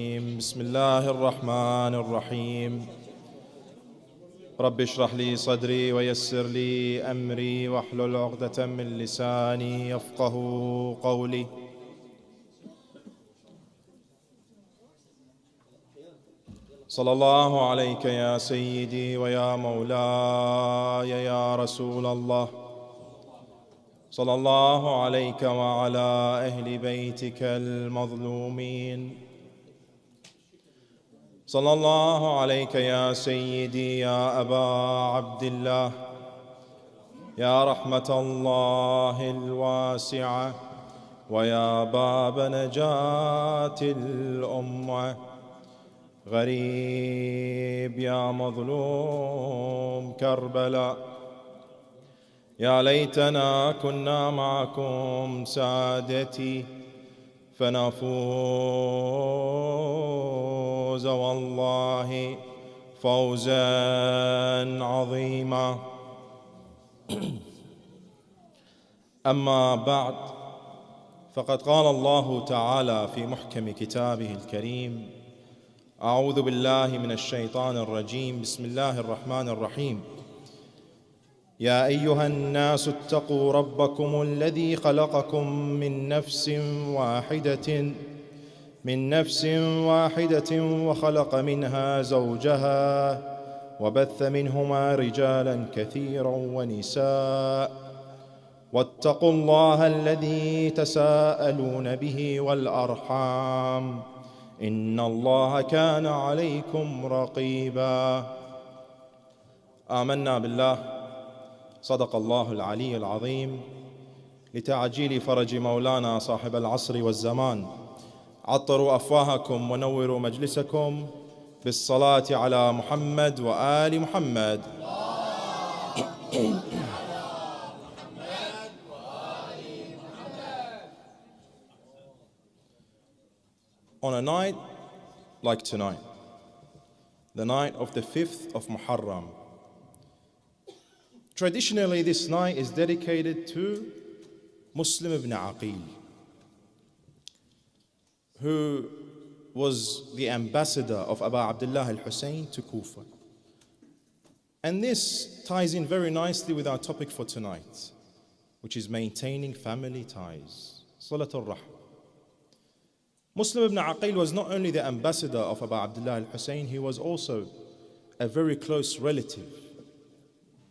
بسم الله الرحمن الرحيم رب اشرح لي صدري ويسر لي أمري واحلل عقدة من لساني يفقه قولي. صلى الله عليك يا سيدي ويا مولاي يا رسول الله. صلى الله عليك وعلى أهل بيتك المظلومين. صلى الله عليك يا سيدي يا أبا عبد الله، يا رحمة الله الواسعة ويا باب نجاة الأمة. غريب يا مظلوم كربلاء، يا ليتنا كنا معكم سادتي فنفوز والله فوزا عظيما. أما بعد، فقد قال الله تعالى في محكم كتابه الكريم: أعوذ بالله من الشيطان الرجيم، بسم الله الرحمن الرحيم. يا أيها الناس اتقوا ربكم الذي خلقكم من نفس واحدة وخلق منها زوجها وبث منهما رجالا كثيرا ونساء، واتقوا الله الذي تساءلون به والأرحام إن الله كان عليكم رقيبا. آمنا بالله، صدق الله العلي العظيم. لتعجيل فرج مولانا صاحب العصر والزمان، عطروا أفواهكم ونوروا مجلسكم بالصلاة على محمد وآل محمد. On a night like tonight, the night of the 5th of Muharram, traditionally this night is dedicated to Muslim ibn Aqil, who was the ambassador of Abu Abdullah al-Hussein to Kufa. And this ties in very nicely with our topic for tonight, which is maintaining family ties, Salatul Rahm. Muslim ibn Aqil was not only the ambassador of Abu Abdullah al-Hussein, he was also a very close relative,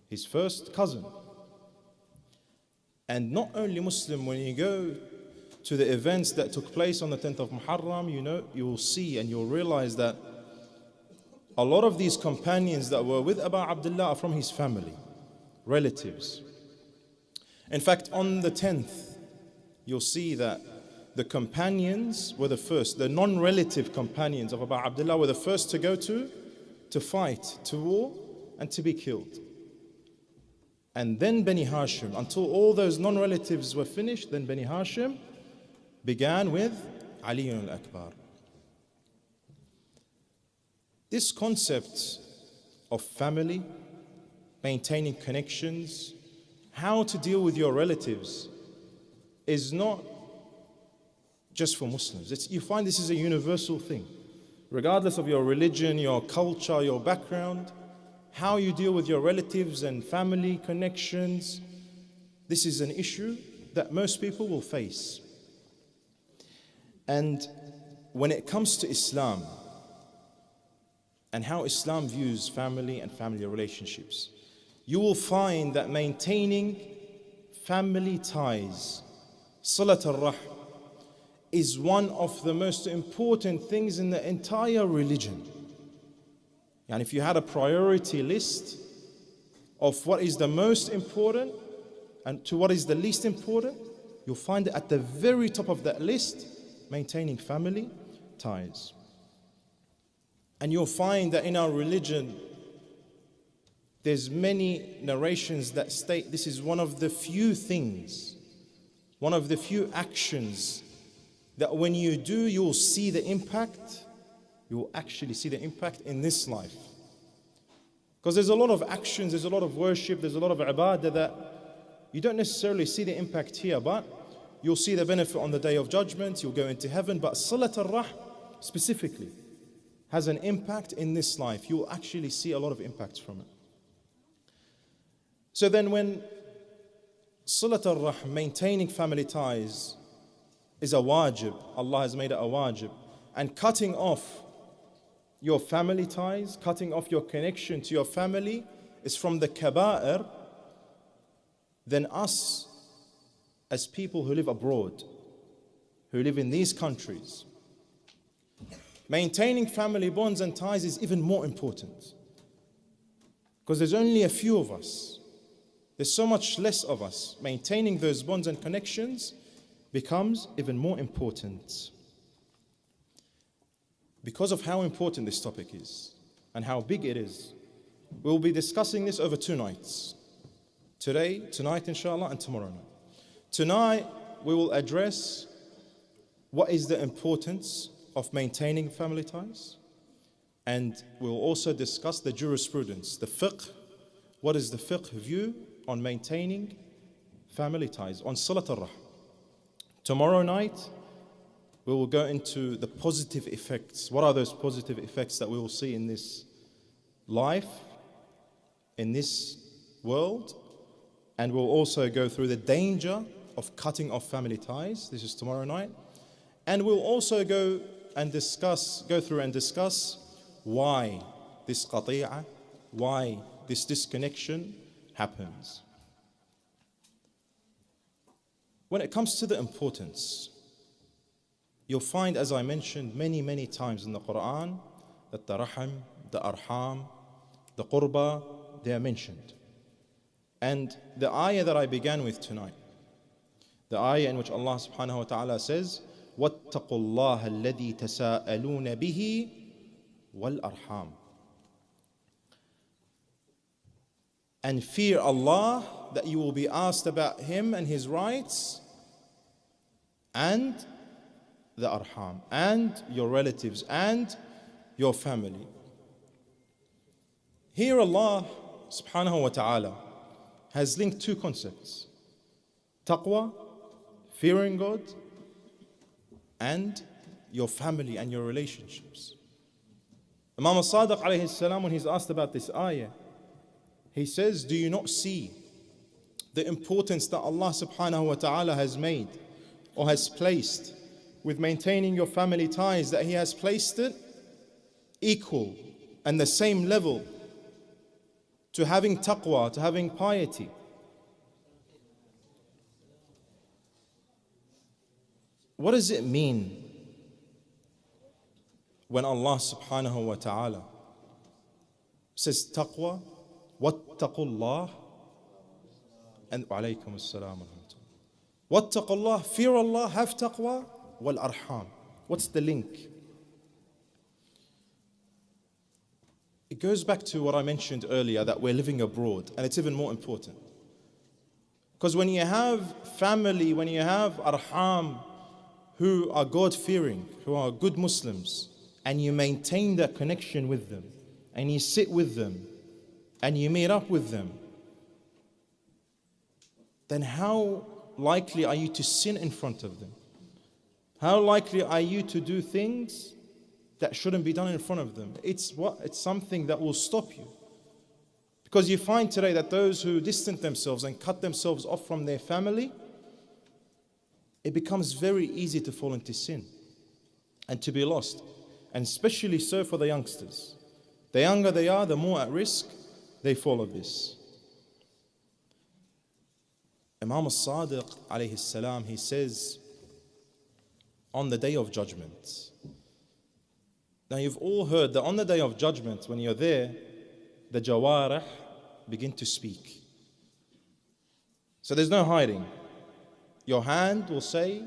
his first cousin. And not only Muslim, when you go to the events that took place on the 10th of Muharram, you will see and you'll realize that a lot of these companions that were with Abu Abdullah are from his family, relatives. In fact, on the 10th, you'll see that the companions were the first, the non-relative companions of Abu Abdullah were the first to go to fight, to war, and to be killed. And then Bani Hashim, until all those non-relatives were finished, then Bani Hashim began with Ali al-Akbar. This concept of family, maintaining connections, how to deal with your relatives is not just for Muslims. You find this is a universal thing. Regardless of your religion, your culture, your background, how you deal with your relatives and family connections, this is an issue that most people will face. And when it comes to Islam and how Islam views family and family relationships, you will find that maintaining family ties, Salat al-Rahm, is one of the most important things in the entire religion. And if you had a priority list of what is the most important and to what is the least important, you'll find it at the very top of that list, maintaining family ties. And you'll find that in our religion, there's many narrations that state this is one of the few things, one of the few actions that when you do, you'll see the impact. You will actually see the impact in this life. Because there's a lot of actions, there's a lot of worship, there's a lot of ibadah that you don't necessarily see the impact here, but you'll see the benefit on the day of judgment, you'll go into heaven. But Salat al-Rahm specifically has an impact in this life. You will actually see a lot of impacts from it. So then when Silat al-Rahm, maintaining family ties, is a wajib, Allah has made it a wajib, and cutting off your family ties, cutting off your connection to your family is from the kaba'ir, then us as people who live abroad, who live in these countries, maintaining family bonds and ties is even more important. Because there's only a few of us. There's so much less of us. Maintaining those bonds and connections becomes even more important. Because of how important this topic is and how big it is, we'll be discussing this over 2 nights. Tonight inshallah, and tomorrow night. Tonight we will address what is the importance of maintaining family ties, and we'll also discuss the jurisprudence, the fiqh. What is the fiqh view on maintaining family ties, on Silat al-Rahm? Tomorrow night we will go into the positive effects. What are those positive effects that we will see in this life, in this world? And we'll also go through the danger of cutting off family ties. This is tomorrow night. And we'll also go through and discuss why this qati'ah, why this disconnection happens. When it comes to the importance, you'll find, as I mentioned many, many times in the Quran, that the rahim, the arham, the qurba, they are mentioned. And the ayah that I began with tonight, the ayah in which Allah subhanahu wa ta'ala says, وَاتَّقُوا اللَّهَ الَّذِي تَسَاءَلُونَ بِهِ وَالْأَرْحَامِ. And fear Allah, that you will be asked about Him and His rights, and the arham, and your relatives, and your family. Here Allah subhanahu wa ta'ala has linked 2 concepts: taqwa, fearing God, and your family and your relationships. Imam al-Sadiq alayhi salam, when he's asked about this ayah, he says, do you not see the importance that Allah subhanahu wa ta'ala has made or has placed with maintaining your family ties, that He has placed it equal and the same level to having taqwa, to having piety? What does it mean when Allah subhanahu wa ta'ala says taqwa, wattaqullah, and alaykum as-salam wa rahmatullah. Wattaqullah, fear Allah, have taqwa, wal arham. What's the link? It goes back to what I mentioned earlier, that we're living abroad, and it's even more important. Because when you have family, when you have arham who are God-fearing, who are good Muslims, and you maintain that connection with them, and you sit with them, and you meet up with them, then how likely are you to sin in front of them? How likely are you to do things that shouldn't be done in front of them? It's something that will stop you. Because you find today that those who distance themselves and cut themselves off from their family, it becomes very easy to fall into sin and to be lost. And especially so for the youngsters. The younger they are, the more at risk they fall of this. Imam al-Sadiq alayhi salam, he says, on the day of judgment. Now you've all heard that on the day of judgment, when you're there, the jawarih begin to speak. So there's no hiding. Your hand will say,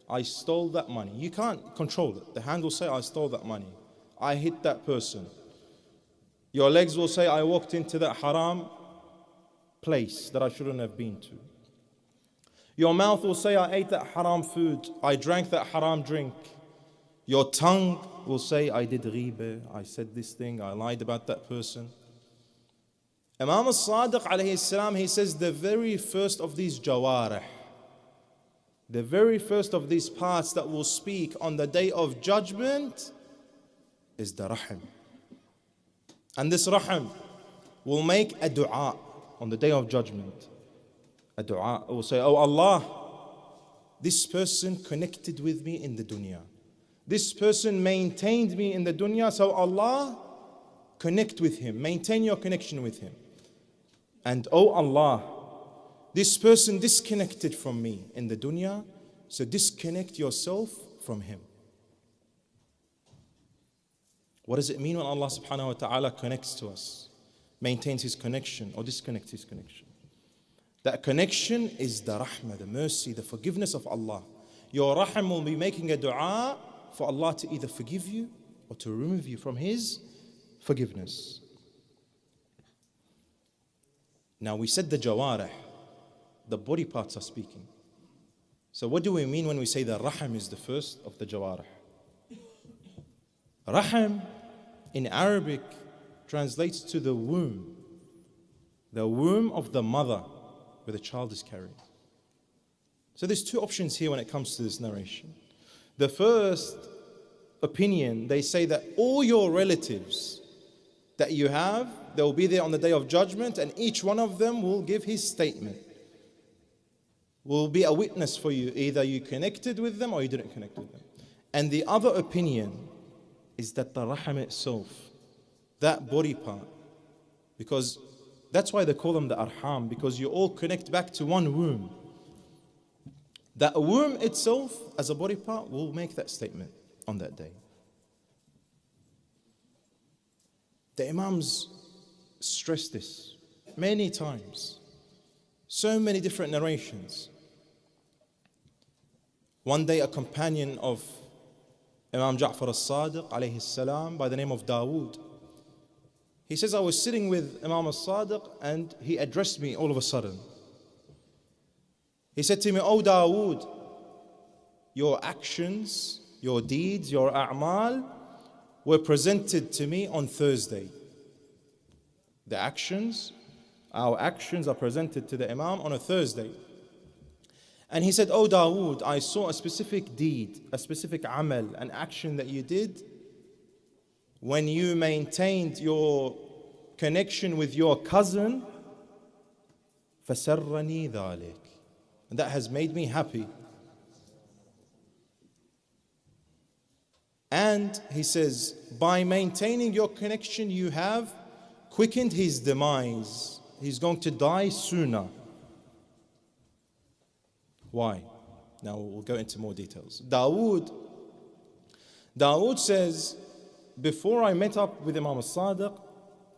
I stole that money. You can't control it. The hand will say, I stole that money. I hit that person. Your legs will say, I walked into that haram place that I shouldn't have been to. Your mouth will say, I ate that haram food. I drank that haram drink. Your tongue will say, I did ghibah. I said this thing. I lied about that person. Imam al-Sadiq alayhi salam, he says the very first of these jawarih, The very first of these parts that will speak on the day of judgment is the rahim. And this rahim will make a dua on the day of judgment. A dua will say, oh Allah, this person connected with me in the dunya. This person maintained me in the dunya, so Allah, connect with him. Maintain your connection with him. And oh Allah, this person disconnected from me in the dunya, so disconnect yourself from him. What does it mean when Allah subhanahu wa ta'ala connects to us? Maintains his connection or disconnects his connection? That connection is the rahmah, the mercy, the forgiveness of Allah. Your rahim will be making a dua for Allah to either forgive you or to remove you from his forgiveness. Now we said the jawarih, the body parts are speaking. So what do we mean when we say the rahim is the first of the jawarih? Rahim in Arabic translates to the womb of the mother where the child is carried. So there's two options here when it comes to this narration. The first opinion, they say that all your relatives that you have, they will be there on the day of judgment, and each one of them will give his statement. Will be a witness for you. Either you connected with them or you didn't connect with them. And the other opinion is that the rahim itself, that body part, because that's why they call them the arham, because you all connect back to one womb. That womb itself, as a body part, will make that statement on that day. The Imams stress this many times. So many different narrations. One day a companion of Imam Ja'far al-Sadiq alayhi salam by the name of Dawood, he says, I was sitting with Imam al-Sadiq and he addressed me all of a sudden. He said to me, oh Dawood, your actions, your deeds, your a'mal were presented to me on Thursday. Our actions are presented to the Imam on a Thursday. And he said, oh Dawood, I saw a specific deed, a specific amal, an action that you did when you maintained your connection with your cousin. فَسَرَّنِي ذَلِكَ. And that has made me happy. And he says, by maintaining your connection, you have quickened his demise. He's going to die sooner. Why? Now we'll go into more details. Dawood says, before I met up with Imam al-Sadiq,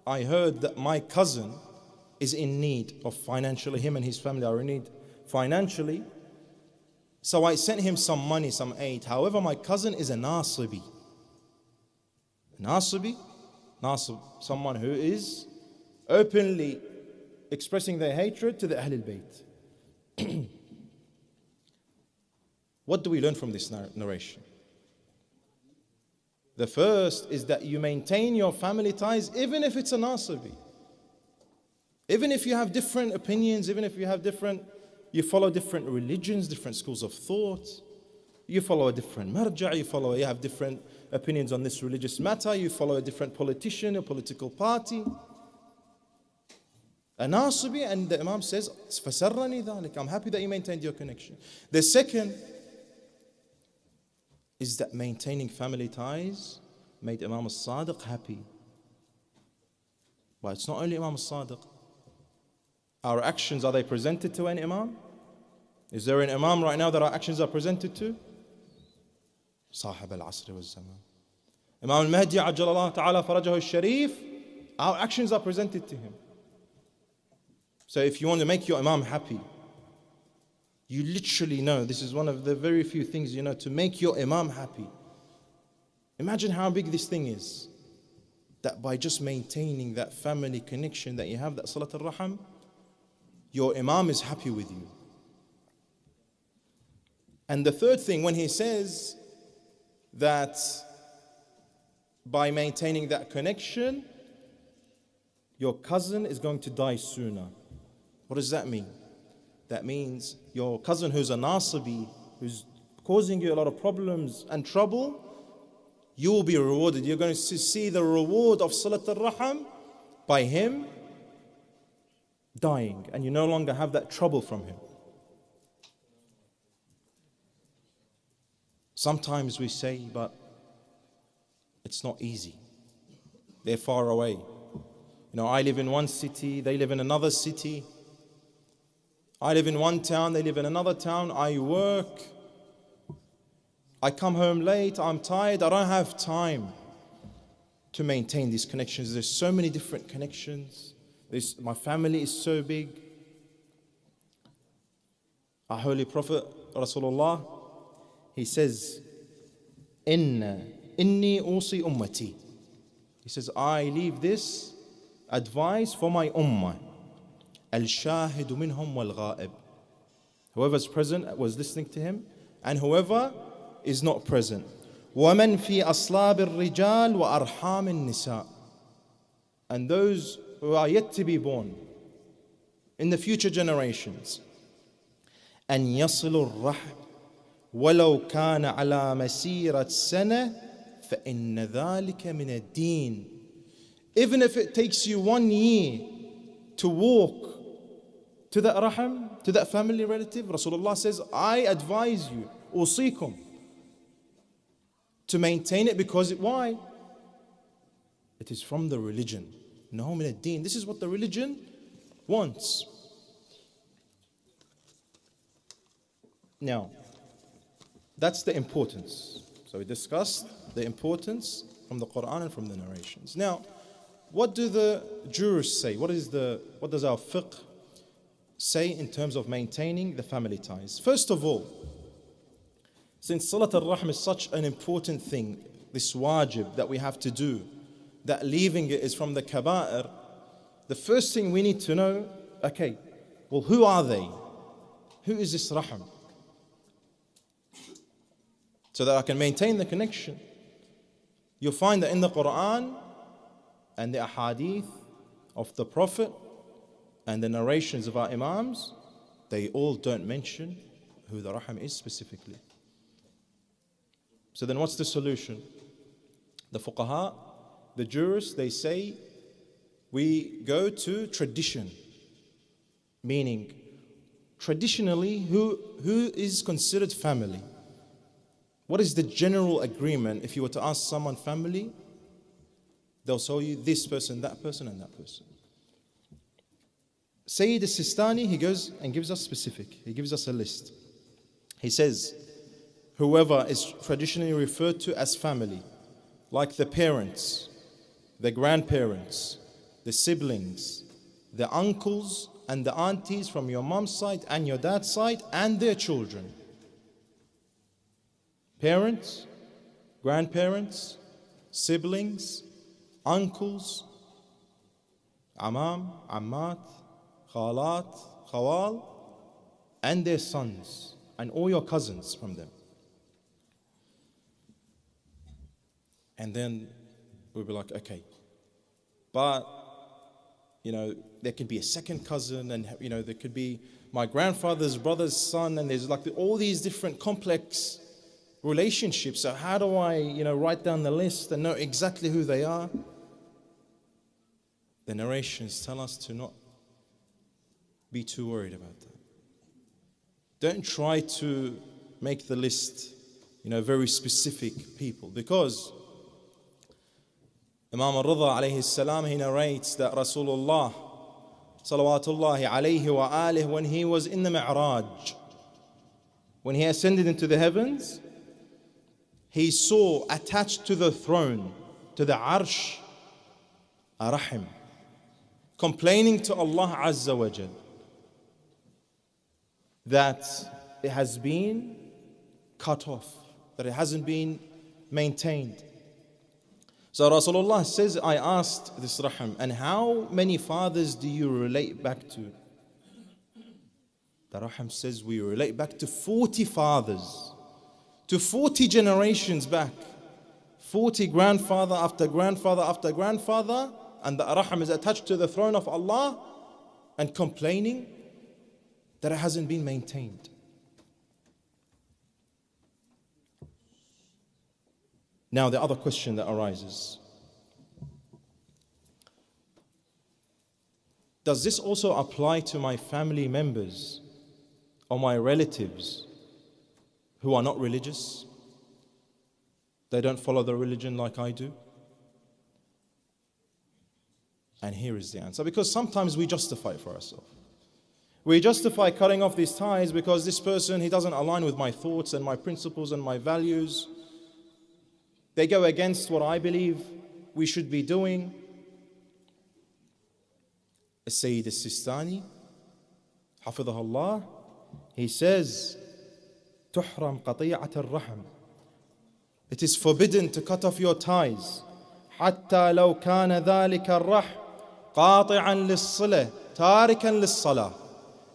I heard that my cousin is in need of financially, him and his family are in need financially. So I sent him some money, some aid. However, my cousin is a nasibi. Nasib, someone who is openly expressing their hatred to the Ahlul Bayt. What do we learn from this narration? The first is that you maintain your family ties even if it's a nasibi. Even if you have different opinions, even if you follow different religions, different schools of thought, you follow a different marja', you have different opinions on this religious matter, you follow a different politician, a political party. A nasibi, and the Imam says, فَسَرَّنِي ذَلِكَ. I'm happy that you maintained your connection. The second is that maintaining family ties made Imam al-Sadiq happy. But it's not only Imam al-Sadiq. Our actions, are they presented to an Imam? Is there an Imam right now that our actions are presented to? Sahib al-Asr wal-Zaman. Imam al-Mahdi ajjalallahu ta'ala farajahu al-Sharif, our actions are presented to him. So if you want to make your Imam happy, you literally know, this is one of the very few things you know, to make your Imam happy. Imagine how big this thing is. That by just maintaining that family connection that you have, that Salat al-Raham, your Imam is happy with you. And the third thing, when he says that by maintaining that connection, your cousin is going to die sooner. What does that mean? That means your cousin who's a nasibi, who's causing you a lot of problems and trouble, you will be rewarded. You're going to see the reward of Salat al-Rahim by him dying, and you no longer have that trouble from him. Sometimes we say, but it's not easy. They're far away. I live in one city, they live in another city. I live in one town, they live in another town. I work. I come home late, I'm tired, I don't have time to maintain these connections. There's so many different connections. My family is so big. Our Holy Prophet Rasulullah, he says, inni usi ummati. He says, I leave this advice for my ummah. Al-shahidu minhum wal-ghaib. Whoever's present was listening to him, and whoever is not present. وَمَنْ فِي أَصْلَابِ الرِّجَالِ وَأَرْحَامِ النِّسَاءِ. And those who are yet to be born in the future generations. أَنْ يَصِلُوا الرَّحْمِ وَلَوْ كَانَ عَلَى مَسِيرَةِ سَنَةٍ فَإِنَّ ذَلِكَ مِنَ الدِّينِ. Even if it takes you 1 year to walk to that rahim, to that family relative, Rasulullah says, I advise you, أوصيكم, to maintain it, because why? It is from the religion. No, min ad-din. This is what the religion wants. Now, that's the importance. So we discussed the importance from the Quran and from the narrations. Now, what do the jurists say? What does our fiqh say in terms of maintaining the family ties? First of all, since Salat al-Rahim is such an important thing, this wajib that we have to do, that leaving it is from the kaba'ir, the first thing we need to know, okay, well, who are they? Who is this rahim? So that I can maintain the connection. You'll find that in the Quran and the ahadith of the Prophet and the narrations of our imams, they all don't mention who the rahim is specifically. So then what's the solution? The fuqaha, the jurists, they say we go to tradition, meaning traditionally who is considered family. What is the general agreement? If you were to ask someone family, they'll tell you this person, and that person. Sayyid al-Sistani, he goes and gives us specific. He gives us a list. He says, whoever is traditionally referred to as family, like the parents, the grandparents, the siblings, the uncles and the aunties from your mom's side and your dad's side, and their children. Parents, grandparents, siblings, uncles, amam, ammat, khalat, khawal, and their sons, and all your cousins from them. And then we'll be like, okay, but, there could be a second cousin, and, there could be my grandfather's brother's son, and there's like all these different complex relationships. So how do I, write down the list and know exactly who they are? The narrations tell us to not be too worried about that. Don't try to make the list, very specific people, because Imam al-Ridha alayhi salam, he narrates that Rasulullah salawatullahi alayhi wa alih, when he was in the Mi'raj, when he ascended into the heavens, he saw attached to the throne, to the arsh, a rahim, complaining to Allah Azza wa Jal that it has been cut off, that it hasn't been maintained. So Rasulullah says, I asked this rahim, and how many fathers do you relate back to? The rahim says, we relate back to 40 fathers, to 40 generations back, 40 grandfather after grandfather after grandfather, and the rahim is attached to the throne of Allah and complaining that it hasn't been maintained. Now the other question that arises, does this also apply to my family members or my relatives who are not religious? They don't follow the religion like I do? And here is the answer. Because sometimes we justify it for ourselves. We justify cutting off these ties because this person, he doesn't align with my thoughts and my principles and my values. They go against what I believe we should be doing. Sayyid al-Sistani, حفظه Allah, he says, تحرم قطيعة الرحم. It is forbidden to cut off your ties. حتى لو كان ذلك الرحم قاطعا للصلة تاركا للصلاة.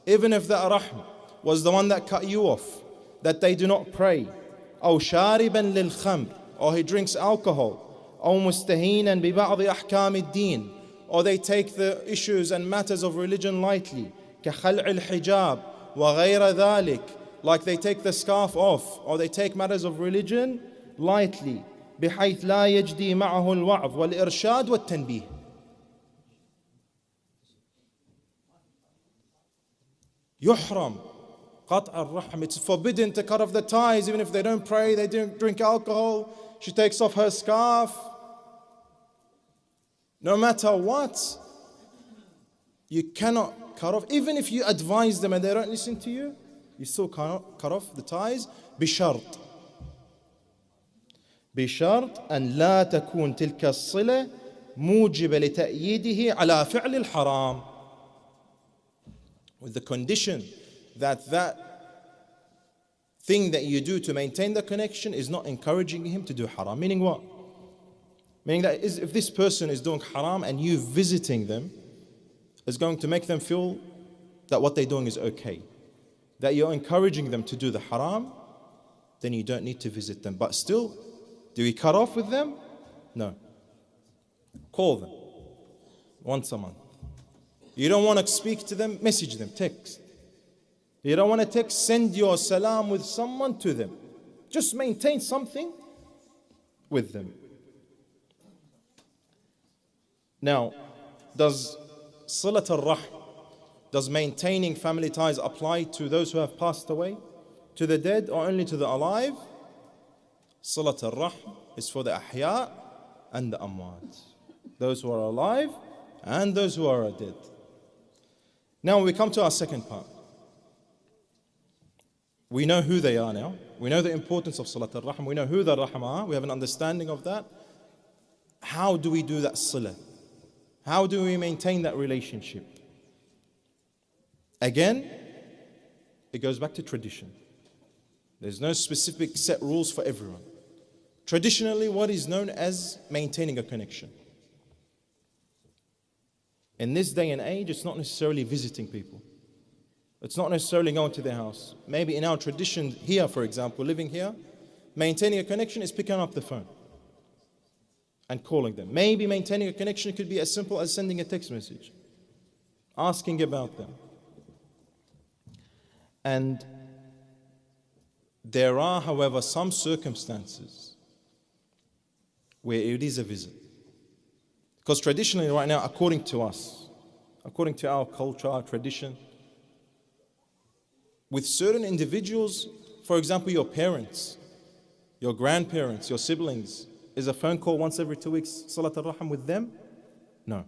Even if that rahm was the one that cut you off, that they do not pray, أو شاربا للخمر, or he drinks alcohol, أو مستهينا ببعض أحكام الدين, or they take the issues and matters of religion lightly, كخلع الحجاب وغير ذلك, like they take the scarf off, or they take matters of religion lightly, بحيث لا يجدي معه الوعظ والإرشاد والتنبيه. يحرم قطع الرحم. It's forbidden to cut off the ties, even if they don't pray, they don't drink alcohol. She takes off her scarf. No matter what, you cannot cut off. Even if you advise them and they don't listen to you, you still cannot cut off the ties. بشرط أن لا تكون تلك الصلة موجبة لتأييده على فعل الحرام. With the condition that thing that you do to maintain the connection is not encouraging him to do haram. Meaning what? Meaning that if this person is doing haram and you visiting them is going to make them feel that what they're doing is okay, that you're encouraging them to do the haram, then you don't need to visit them. But still, do we cut off with them? No. Call them once a month. You don't want to speak to them, message them, text. You don't want to text, send your salam with someone to them. Just maintain something with them. Now, does Silat al-Rahm, does maintaining family ties apply to those who have passed away, to the dead, or only to the alive? Silat al-Rahm is for the ahya and the amwat, those who are alive and those who are dead. Now we come to our second part. We know who they are now. We know the importance of Salat al-Rahm. We know who the Rahm are. We have an understanding of that. How do we do that Salah? How do we maintain that relationship? Again, it goes back to tradition. There's no specific set rules for everyone. Traditionally, what is known as maintaining a connection. In this day and age, it's not necessarily visiting people. It's not necessarily going to their house. Maybe in our tradition here, for example, living here, maintaining a connection is picking up the phone and calling them. Maybe maintaining a connection could be as simple as sending a text message, asking about them. And there are, however, some circumstances where it is a visit. Because traditionally right now, according to us, according to our culture, our tradition, with certain individuals, for example, your parents, your grandparents, your siblings, is a phone call once every 2 weeks, Salat al-Rahm with them? No.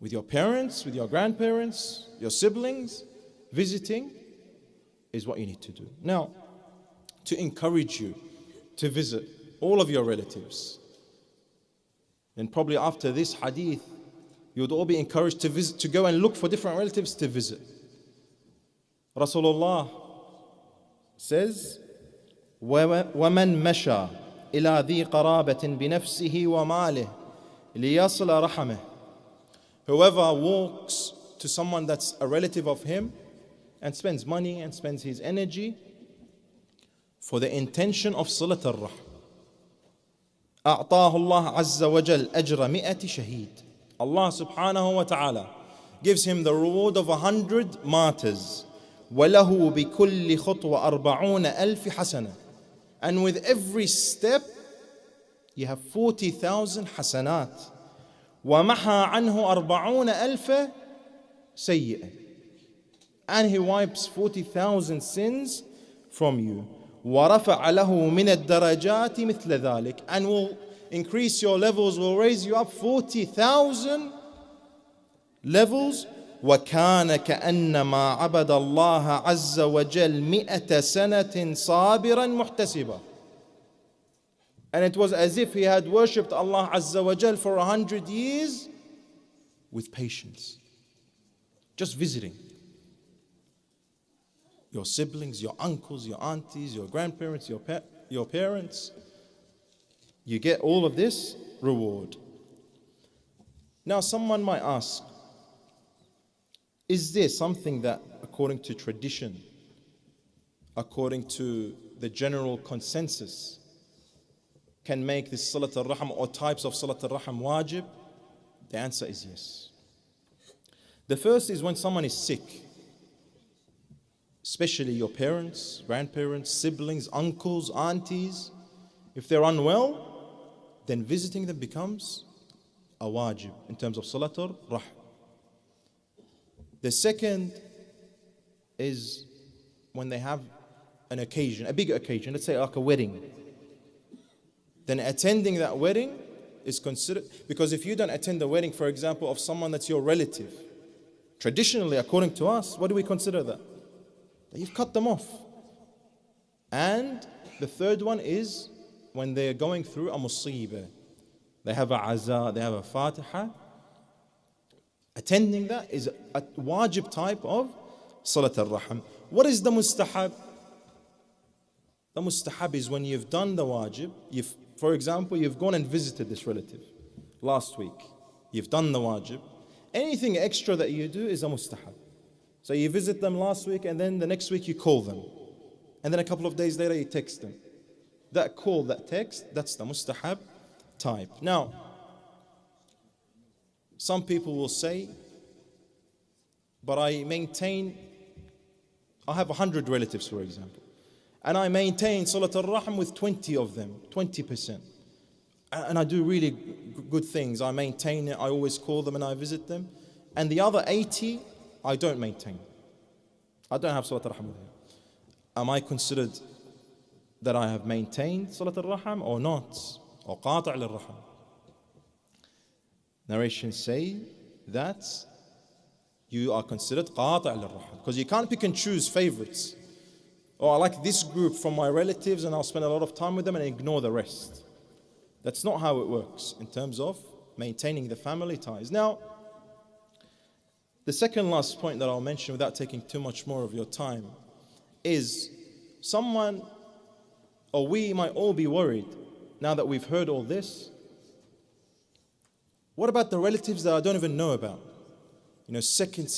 With your parents, with your grandparents, your siblings, visiting is what you need to do. Now, to encourage you to visit all of your relatives, and probably after this hadith, you would all be encouraged to visit, to go and look for different relatives to visit. Rasulullah says, وَمَنْ مَشَى إِلَى ذِي قَرَابَةٍ بِنَفْسِهِ وَمَالِهِ لِيَصْلَ رَحَمِهِ. Whoever walks to someone that's a relative of him and spends money and spends his energy for the intention of Salat al-Rahm, أعطاه الله عز وجل أجر 100 شهيد. Allah subhanahu wa ta'ala gives him the reward of 100 martyrs. وله بكل خطوة 40,000 حسنة. And with every step you have 40,000 hasanat. وَمَحَى عَنْهُ 40,000 سيئة. And He wipes 40,000 sins from you. وَرَفَعَ لَهُ مِنَ الدَّرَجَاتِ مِثْلَ ذَلك. And will increase your levels, will raise you up 40,000 levels. وَكَانَ كَأَنَّمَا عَبَدَ اللَّهَ عَزَّ وَجَلْ 100 سَنَةٍ صَابِرًا مُحْتَسِبًا. And it was as if he had worshipped Allah Azza wa Jal for 100 years with patience. Just visiting your siblings, your uncles, your aunties, your grandparents, your parents. You get all of this reward. Now someone might ask, is there something that according to tradition, according to the general consensus, can make this Salat al-Rahim or types of Salat al-Rahim wajib? The answer is yes. The first is when someone is sick, especially your parents, grandparents, siblings, uncles, aunties. If they're unwell, then visiting them becomes a wajib in terms of Salat al-Rahim. The second is when they have an occasion, a big occasion, let's say like a wedding. Then attending that wedding is considered, because if you don't attend the wedding, for example, of someone that's your relative, traditionally, according to us, what do we consider that? That you've cut them off. And the third one is when they're going through a musibah. They have a azaa, they have a fatiha. Attending that is a wajib type of Salat al-Rahim. What is the mustahab? The mustahab is when you've done the wajib, for example, you've gone and visited this relative last week. You've done the wajib. Anything extra that you do is a mustahab. So you visit them last week and then the next week you call them. And then a couple of days later you text them. That call, that text, that's the mustahab type. Now, some people will say, but I have 100 relatives, for example. And I maintain Salat al-Rahim with 20 of them, 20%. And I do really good things. I maintain it, I always call them and I visit them. And the other 80, I don't maintain. I don't have Salat al-Rahim with them. Am I considered that I have maintained Salat al-Rahim or not? Or qati' al-Rahim? Narrations say that you are considered qati' al-Rahim. Because you can't pick and choose favorites. Oh, I like this group from my relatives and I'll spend a lot of time with them and ignore the rest. That's not how it works in terms of maintaining the family ties. Now, the second last point that I'll mention without taking too much more of your time is someone, or we might all be worried now that we've heard all this. What about the relatives that I don't even know about? You know, second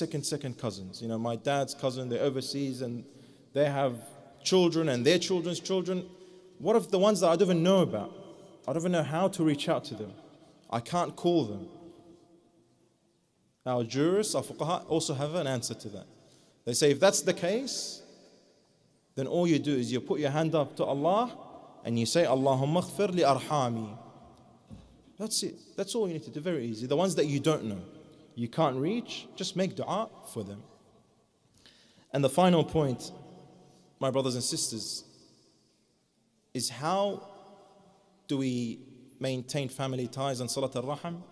cousins. You know, my dad's cousin, they're overseas and they have children and their children's children. What if the ones that I don't even know about? I don't even know how to reach out to them. I can't call them. Our jurists, our fuqaha also have an answer to that. They say if that's the case, then all you do is you put your hand up to Allah and you say, Allahumma ighfir li arhami. That's it. That's all you need to do. Very easy. The ones that you don't know, you can't reach, just make dua for them. And the final point, my brothers and sisters, is how do we maintain family ties and Salat al-Rahim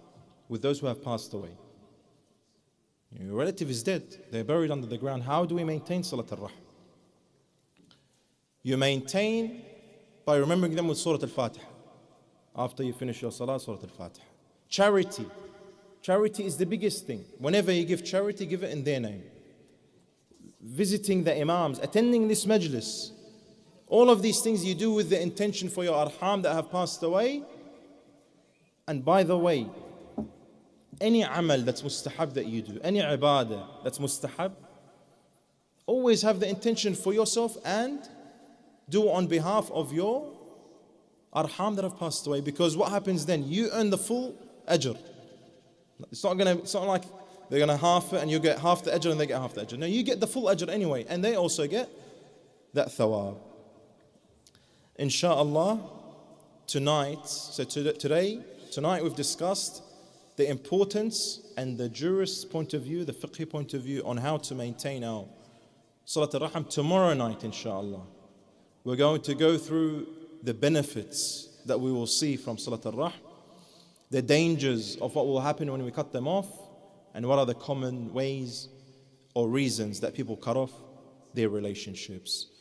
with those who have passed away? Your relative is dead, they're buried under the ground. How do we maintain Salat al-Rahim? You maintain by remembering them with Surah al-Fatiha. After you finish your Salah, Surah al-Fatiha. Charity. Charity is the biggest thing. Whenever you give charity, give it in their name. Visiting the imams, attending this majlis. All of these things you do with the intention for your arham that have passed away. And by the way, any amal that's mustahab that you do, any ibadah that's mustahab, always have the intention for yourself and do on behalf of your arham that have passed away. Because what happens then? You earn the full ajr. It's not like they're going to half it and you get half the ajr and they get half the ajr. No, you get the full ajr anyway, and they also get that thawab. Insha'Allah, tonight, tonight we've discussed the importance and the jurist's point of view, the fiqhi point of view on how to maintain our Salat al-Rahim. Tomorrow night, inshaAllah, we're going to go through the benefits that we will see from Salat al-Rahim, the dangers of what will happen when we cut them off, and what are the common ways or reasons that people cut off their relationships.